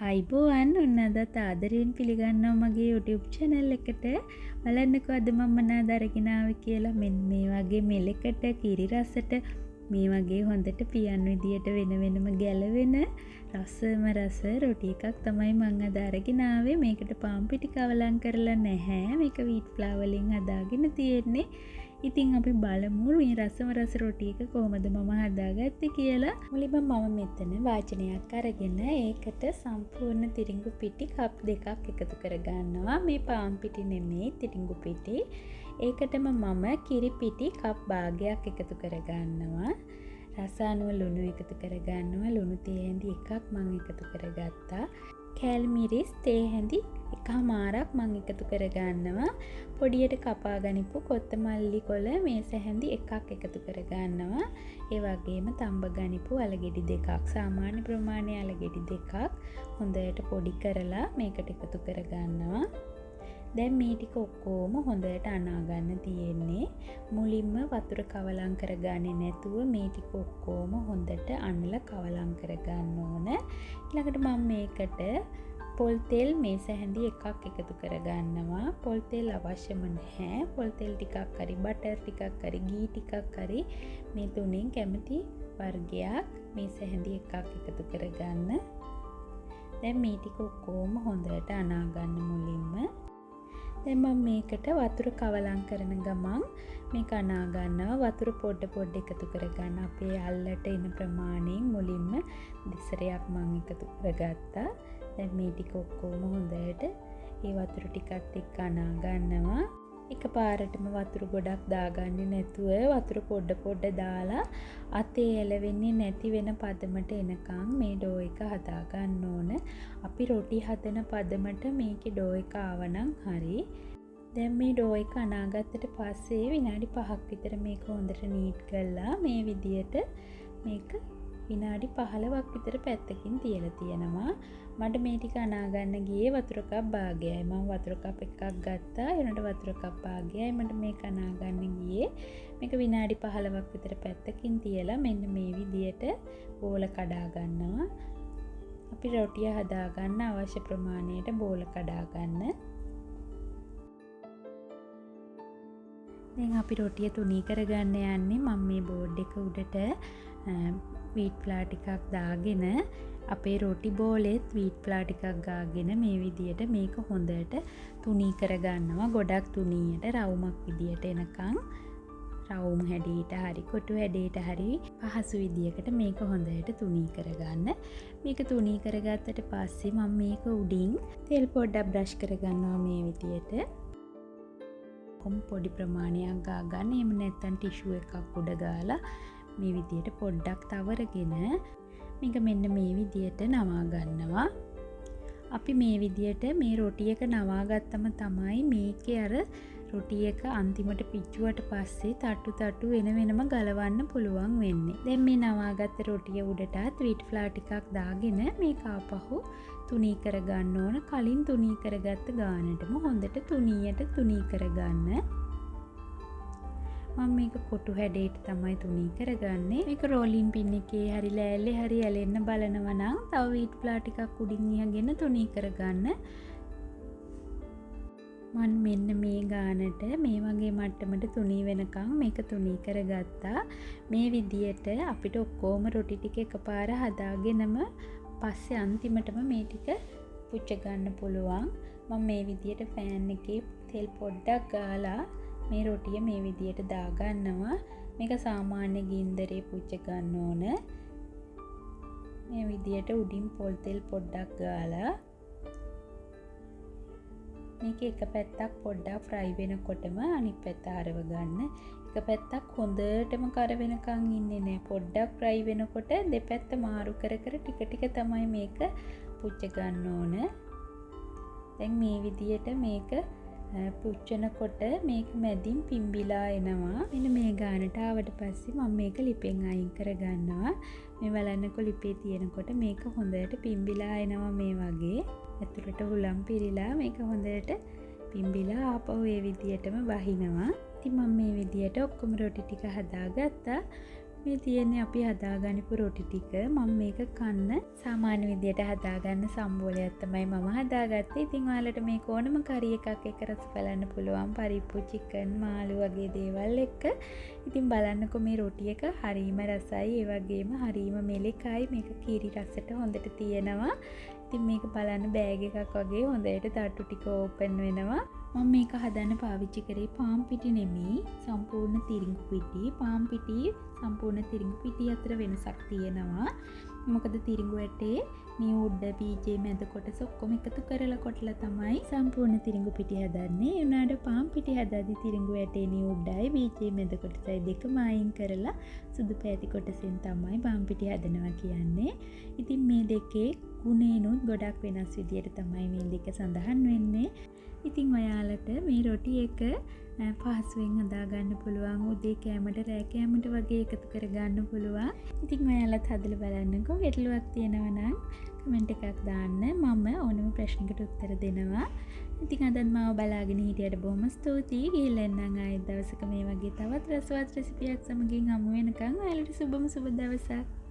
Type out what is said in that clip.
අයිබෝවන් ඔන්න අදත් ආදරයෙන් පිළිගන්නවා මගේ YouTube channel එකට. බලන්නකෝ අද මම මොනවද අරගෙන ආවේ කියලා. මෙන්න මේ වගේ මෙලකට කිරි රසට මේ වගේ හොඳට පියන් විදියට වෙන වෙනම ගැලවෙන රසම රස රොටි එකක් තමයි මම අද අරගෙන ආවේ. මේකට පාන් පිටි කවලම් කරලා නැහැ. මේක wheat flour වලින් හදාගෙන තියෙන්නේ. ඉතින් අපි බලමු මේ රසම රස රොටි එක කොහොමද මම හදාගත්තේ කියලා. මුලින්ම මම මෙතන වාචනයක් අරගෙන ඒකට සම්පූර්ණ තිරිඟු පිටි කප් 2ක් එකතු කරගන්නවා. මේ පාන් පිටි නෙමෙයි තිරිඟු පිටි. ඒකටම මම කිරි පිටි කප් භාගයක් එකතු කරගන්නවා. රස අනුව ලුණු එකතු කරගන්නවා. ලුණු තේ හැඳි එකක් මම එකතු කරගත්තා. කෑලි මිරිස් තේ හැඳි එකමාරක් මම එකතු කරගන්නවා. පොඩියට කපා ගනිපු කොත්තමල්ලි කොළ මේස හැඳි එකක් එකතු කරගන්නවා. ඒ වගේම තඹ ගනිපු අලගෙඩි දෙකක්, සාමාන්‍ය ප්‍රමාණයේ අලගෙඩි දෙකක් හොඳට පොඩි කරලා මේකට එකතු කරගන්නවා. දැන් මේ ටික ඔක්කොම හොඳට අනා ගන්න තියෙන්නේ. මුලින්ම වතුර කවලම් කරගන්නේ නැතුව මේ ටික ඔක්කොම හොඳට අනලා කවලම් කරගන්න ඕන. ඊළඟට මම මේකට පොල් තෙල් මේස හැඳි එකක් එකතු කරගන්නවා. පොල් තෙල් අවශ්‍යම නැහැ. පොල් තෙල් ටිකක් හරි බටර් ටිකක් හරි ගී ටිකක් හරි මේ තුනෙන් කැමති වර්ගයක් මේස හැඳි එකක් එකතු කරගන්න. දැන් මේ ටික ඔක්කොම හොඳට අනා ගන්න මුලින්ම. දැන් මම මේකට වතුර කවලම් කරන ගමන් මේක අනා ගන්නවා. වතුර පොඩ එකතු කරගන්න. අපේ අල්ලට එන ප්‍රමාණයෙන් මුලින්ම දෙසරයක් මම එකතු කරගත්තා. දැන් මේ ටික ඔක්කොම හොඳට ඒ වතුර ටිකත් එක්ක අනා ගන්නවා. එකපාරටම වතුර ගොඩක් දාගන්නේ නැතුව වතුර පොඩ දාලා අතේ එලවෙන්නේ නැති වෙන පදමට එනකන් මේ ඩෝ එක හදා ගන්න ඕන. අපි රොටි හදන පදමට මේකේ ඩෝ එක ආවනම් හරි. දැන් මේ ඩෝ එක අනාගත්තට පස්සේ විනාඩි 5ක් විතර මේක හොඳට නීට් කරලා මේ විදියට මේක විනාඩි 15ක් විතර පැත්තකින් තියලා තියෙනවා. මට මේ ටික අනා ගන්න ගියේ වතුර කප් භාගයයි. මම වතුර කප් එකක් ගත්තා. ඊළඟට වතුර කප් භාගයයි මට මේක අනා ගන්න ගියේ. මේක විනාඩි 15ක් විතර පැත්තකින් තියලා මෙන්න මේ විදියට බෝල කඩා ගන්නවා. අපි රොටිය හදා ගන්න අවශ්‍ය ප්‍රමාණයට බෝල කඩා ගන්න. දැන් අපි රොටිය තුනී කරගන්න යන්නේ. මම මේ බෝඩ් එක උඩට wheat flour ටිකක් දාගෙන අපේ රොටි බෝලෙත් wheat flour ටිකක් ගාගෙන මේ විදියට මේක හොඳට තුනී කරගන්නවා. ගොඩක් තුනීයට රවුමක් විදියට එනකන් රවුම් හැඩයට හරි කොටු හැඩයට හරි පහසු විදියකට මේක හොඳට තුනී කරගන්න. මේක තුනී කරගත්තට පස්සේ මම මේක උඩින් තෙල් පොඩ්ඩක් බ්‍රෂ් කරගන්නවා මේ විදියට. පොඩි ප්‍රමාණයක් ගා ගන්න. එහෙම නැත්නම් ටිෂු එකක් උඩ ගාලා මේ විදියට පොඩ්ඩක් තවරගෙන මේක මෙන්න මේ විදියට නවා ගන්නවා. අපි මේ විදියට මේ රොටි එක නවා ගත්තම තමයි මේකේ අර රොටි එක අන්තිමට පිච්චුවට පස්සේ තට්ටු වෙන වෙනම ගලවන්න පුළුවන් වෙන්නේ. දැන් මේ නවාගත්ත රොටිය උඩටත් wheat flour ටිකක් දාගෙන මේක ආපහු තුනී කරගන්න ඕන. කලින් තුනී කරගත්ත ගානටම හොඳට තුනී කරගන්න. මම මේක කොටු හැඩයට තමයි තුනී කරගන්නේ. මේක රෝලින් පින් එකේ හරි ලෑල්ලේ හරි ඇලෙන්න බලනවා නම් තව wheat flour ටිකක් උඩින් ඉහගෙන තුනී කරගන්න. මම මෙන්න මේ ගානට මේ වගේ මට්ටමට තුනී වෙනකන් මේක තුනී කරගත්තා. මේ විදියට අපිට ඔක්කොම රොටි ටික එකපාර හදාගෙනම පස්සේ අන්තිමටම මේ ටික පුච්ච ගන්න පුළුවන්. මම මේ විදියට පෑන් එකේ තෙල් පොඩ්ඩක් ගාලා මේ රොටිය මේ විදියට දාගන්නවා. මේක සාමාන්‍ය ගින්දරේ පුච්ච ගන්න ඕන. මේ විදියට උඩින් පොල් තෙල් පොඩ්ඩක් ගාලා මේක එක පැත්තක් පොඩ්ඩක් ෆ්‍රයි වෙනකොටම අනිත් පැත්ත හරව ගන්න. එක පැත්තක් හොඳටම කර වෙනකන් ඉන්නේ නැහැ. පොඩ්ඩක් ෆ්‍රයි වෙනකොට දෙපැත්ත මාරු කර ටික තමයි මේක පුච්ච ගන්න ඕන. දැන් මේ විදියට මේක පුච්චනකොට මේක මැදින් පිම්බිලා එනවා. මෙන්න මේ ගානට ආවට පස්සේ මම මේක ලිපෙන් අයින් කරගන්නවා. මේ බලන්නකො ලිපේ තියෙනකොට මේක හොඳට පිම්බිලා එනවා මේ වගේ. ඇතුළට හුලම් පිරීලා මේක හොඳට පිම්බිලා ආපහු ඒ විදියටම වහිනවා. ඉතින් මම මේ විදියට ඔක්කොම රොටි ටික හදාගත්තා. මේ තියෙන්නේ අපි හදාගනිපු රොටි ටික. මම මේක කන්න සාමාන්‍ය විදියට හදාගන්න සම්බෝලයක් තමයි මම හදාගත්තේ. ඉතින් ඔයාලට මේක ඕනම කරි එකක් එක්ක රස බලන්න පුළුවන්. පරිප්පු, චිකන්, මාළු වගේ දේවල් එක්ක. ඉතින් බලන්නකො මේ රොටි එක හරීම රසයි. ඒ වගේම හරීම මෙලෙකයි. මේක කිරි රසට හොඳට තියෙනවා. ඉතින් මේක බලන්න බෑග් එකක් වගේ හොඳට තට්ටු ටික ඕපන් වෙනවා. මම මේක හදන්න පාවිච්චි කරේ පාම් පිටි නෙමෙයි සම්පූර්ණ තිරිඟු පිටි. පාම් පිටි සම්පූර්ණ තිරිඟු පිටි අතර වෙනසක් තියෙනවා. මොකද තිරිඟු ඇටේ මේ උඩ බීජේ මැද කොටස ඔක්කොම එකතු කරලා කොටලා තමයි සම්පූර්ණ තිරිඟු පිටි හදන්නේ. ඒ උනාට පාම් පිටි හදද්දි තිරිඟු ඇටේ නේ උඩයි බීජේ මැද කොටසයි දෙකම අයින් කරලා සුදු පැති කොටසෙන් තමයි පාම් පිටි හදනවා කියන්නේ. ඉතින් මේ දෙකේ ගුණේනොත් ගොඩක් වෙනස් විදියට තමයි මේ දෙක සඳහන් වෙන්නේ. ඉතින් ඔයාලට මේ රොටි එක පහසුවෙන් හදාගන්න පුළුවන්. උදේ කෑමට රෑ කෑමට වගේ එකතු කරගන්න පුළුවන්. ඉතින් ඔයාලත් හදලා බලන්නකෝ. ගැටලුවක් තියෙනවා නම් කමෙන්ට් එකක් දාන්න. මම ඕනම ප්‍රශ්නකට උත්තර දෙනවා. ඉතින් අදත් මාව බලාගෙන හිටියට බොහොම ස්තුතියි. ගිහිල්ලා එන්නම් ආයෙත් දවසක මේ වගේ තවත් රසවත් රෙසිපියක් සමගින් හමු වෙනකන් ඔයාලට සුබම සුබ දවසක්.